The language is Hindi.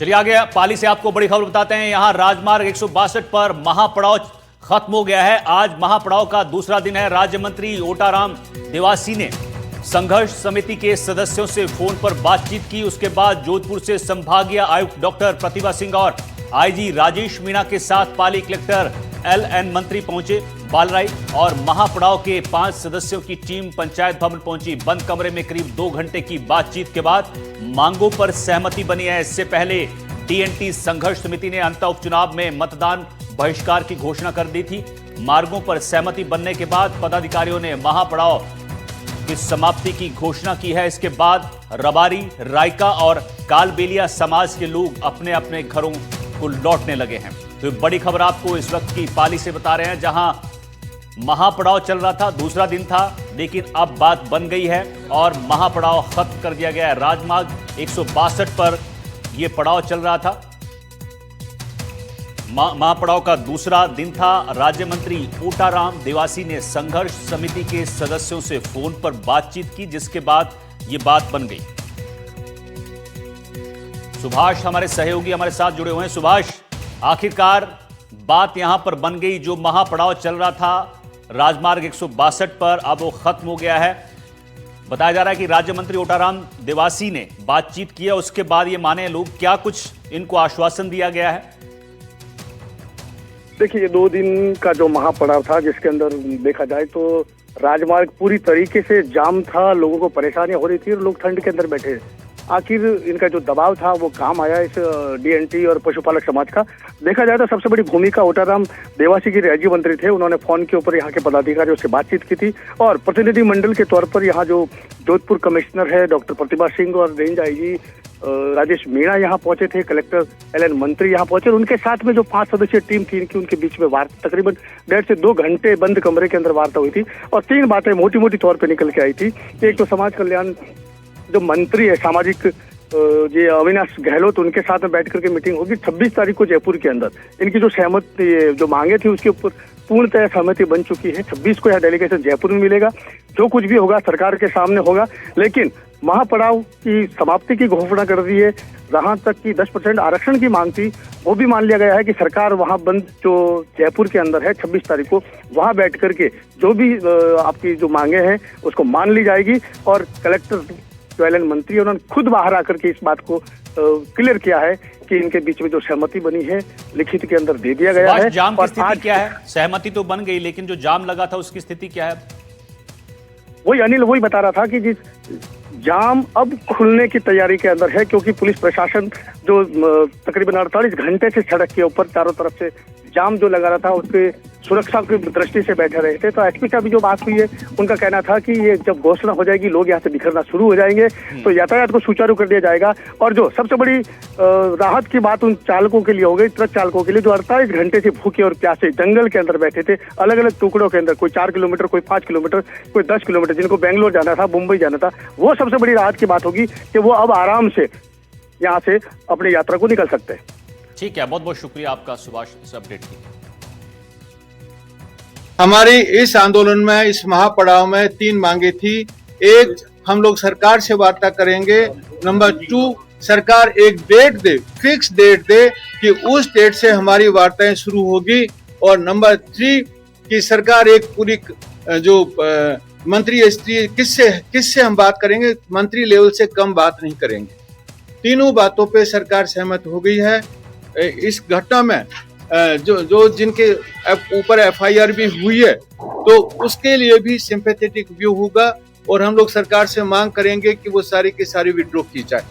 चलिए आगे पाली से आपको बड़ी खबर बताते हैं। यहां राजमार्ग 162 पर महापड़ाव खत्म हो गया है। आज महापड़ाव का दूसरा दिन है। राज्य मंत्री ओटाराम देवासी ने संघर्ष समिति के सदस्यों से फोन पर बातचीत की। उसके बाद जोधपुर से संभागीय आयुक्त डॉक्टर प्रतिभा सिंह और आईजी राजेश मीणा के साथ पाली कलेक्टर एलएन मंत्री पहुंचे। बालराई और महापड़ाव के 5 सदस्यों की टीम पंचायत भवन पहुंची। बंद कमरे में करीब 2 घंटे की बातचीत के बाद मांगों पर सहमति बनी है। इससे पहले टीएनटी संघर्ष समिति ने अंतः उपचुनाव में मतदान बहिष्कार की घोषणा कर दी थी। मार्गों पर सहमति बनने के बाद पदाधिकारियों ने महापड़ाव की समाप्ति की घोषणा की है। इसके बाद रबारी, रायका और कालबेलिया समाज के लोग अपने अपने घरों को लौटने लगे हैं। तो बड़ी खबर आपको इस वक्त की पाली से बता रहे हैं, जहां महापड़ाव चल रहा था, दूसरा दिन था, लेकिन अब बात बन गई है और महापड़ाव खत्म कर दिया गया है। राजमार्ग 162 पर यह पड़ाव चल रहा था। महापड़ाव का दूसरा दिन था। राज्य मंत्री ओटाराम देवासी ने संघर्ष समिति के सदस्यों से फोन पर बातचीत की, जिसके बाद यह बात बन गई। सुभाष हमारे सहयोगी हमारे साथ जुड़े हुए हैं। सुभाष, आखिरकार बात यहां पर बन गई। जो महापड़ाव चल रहा था राजमार्ग 162 पर, अब वो खत्म हो गया है। बताया जा रहा है कि राज्य मंत्री ओटाराम देवासी ने बातचीत की है, उसके बाद ये माने लोग, क्या कुछ इनको आश्वासन दिया गया है? देखिए, ये 2 दिन का जो महापड़ाव था, जिसके अंदर देखा जाए तो राजमार्ग पूरी तरीके से जाम था, लोगों को परेशानी हो रही थी और लोग ठंड के अंदर बैठे। आखिर इनका जो दबाव था वो काम आया इस डीएनटी और पशुपालक समाज का। देखा जाए तो सबसे बड़ी भूमिका ओटाराम देवासी की राज्य मंत्री थे। उन्होंने फोन के ऊपर यहाँ के पदाधिकारियों से बातचीत की थी और प्रतिनिधि मंडल के तौर पर यहाँ जो जोधपुर कमिश्नर है डॉक्टर प्रतिभा सिंह और रेंज आईजी राजेश मीणा यहाँ पहुंचे थे, कलेक्टर एलएन मंत्री यहाँ पहुंचे। उनके साथ में जो 5 सदस्यीय टीम थी, इनकी उनके बीच में वार्ता तकरीबन 1.5 से 2 घंटे बंद कमरे के अंदर वार्ता हुई थी और 3 बातें मोटी मोटी तौर पर निकल के आई थी। एक तो समाज कल्याण जो मंत्री है सामाजिक ये अविनाश गहलोत, उनके साथ में बैठ करके मीटिंग होगी 26 तारीख को जयपुर के अंदर। इनकी जो सहमति जो मांगे थी उसके ऊपर पूर्णतः सहमति बन चुकी है। 26 को यह डेलीगेशन जयपुर में मिलेगा। जो कुछ भी होगा सरकार के सामने होगा, लेकिन महापड़ाव की समाप्ति की घोषणा कर दी है। जहां तक कि 10% आरक्षण की मांग थी, वो भी मान लिया गया है कि सरकार वहां बंद जो जयपुर के अंदर है 26 तारीख को, वहां बैठ करके जो भी आपकी जो मांगे हैं उसको मान ली जाएगी। और कलेक्टर जो एलएन मंत्री है, उन्होंने खुद बाहर आकर के इस बात को क्लियर किया है कि इनके बीच में जो सहमति बनी है लिखित के अंदर दे दिया गया है। जाम की स्थिति क्या है? सहमति तो बन गई, लेकिन जो जाम लगा था उसकी स्थिति क्या है? वही अनिल वही बता रहा था कि जिस जाम अब खुलने की तैयारी के अंदर है, क्योंकि पुलिस प्रशासन जो तकरीबन 48 घंटे से सड़क के ऊपर चारों तरफ से जाम जो लगा रहा था, उसके सुरक्षा की दृष्टि से बैठे रहे थे। तो एसपी का भी जो बात हुई है, उनका कहना था कि ये जब घोषणा हो जाएगी लोग यहाँ से बिखरना शुरू हो जाएंगे, तो यातायात को सुचारू कर दिया जाएगा। और जो सबसे बड़ी राहत की बात उन चालकों के लिए हो गई, ट्रक चालकों के लिए, जो 48 घंटे से भूखे और प्यासे जंगल के अंदर बैठे थे, अलग अलग टुकड़ों के अंदर, कोई 4 किलोमीटर, कोई 5 किलोमीटर, कोई 10 किलोमीटर, जिनको बेंगलोर जाना था, मुंबई जाना था, वो सबसे बड़ी राहत की बात होगी कि वो अब आराम से यहाँ से अपनी यात्रा को निकल सकते हैं। ठीक है, बहुत बहुत शुक्रिया आपका सुभाष इस अपडेट की। हमारी इस आंदोलन में, इस महापड़ाव में 3 मांगे थी। एक, हम लोग सरकार से वार्ता करेंगे। नंबर 2, सरकार एक डेट दे, फिक्स डेट दे कि उस डेट से हमारी वार्ताएं शुरू होगी। और नंबर 3 कि सरकार एक पूरी जो मंत्री स्त्री किससे हम बात करेंगे, मंत्री लेवल से कम बात नहीं करेंगे। तीनों बातों पे सरकार सहमत हो गई है। इस घटना में जो जिनके ऊपर एफआईआर भी हुई है, तो उसके लिए भी सिंपैथेटिक व्यू होगा और हम लोग सरकार से मांग करेंगे कि वो सारी की सारी विड्रॉ की जाए।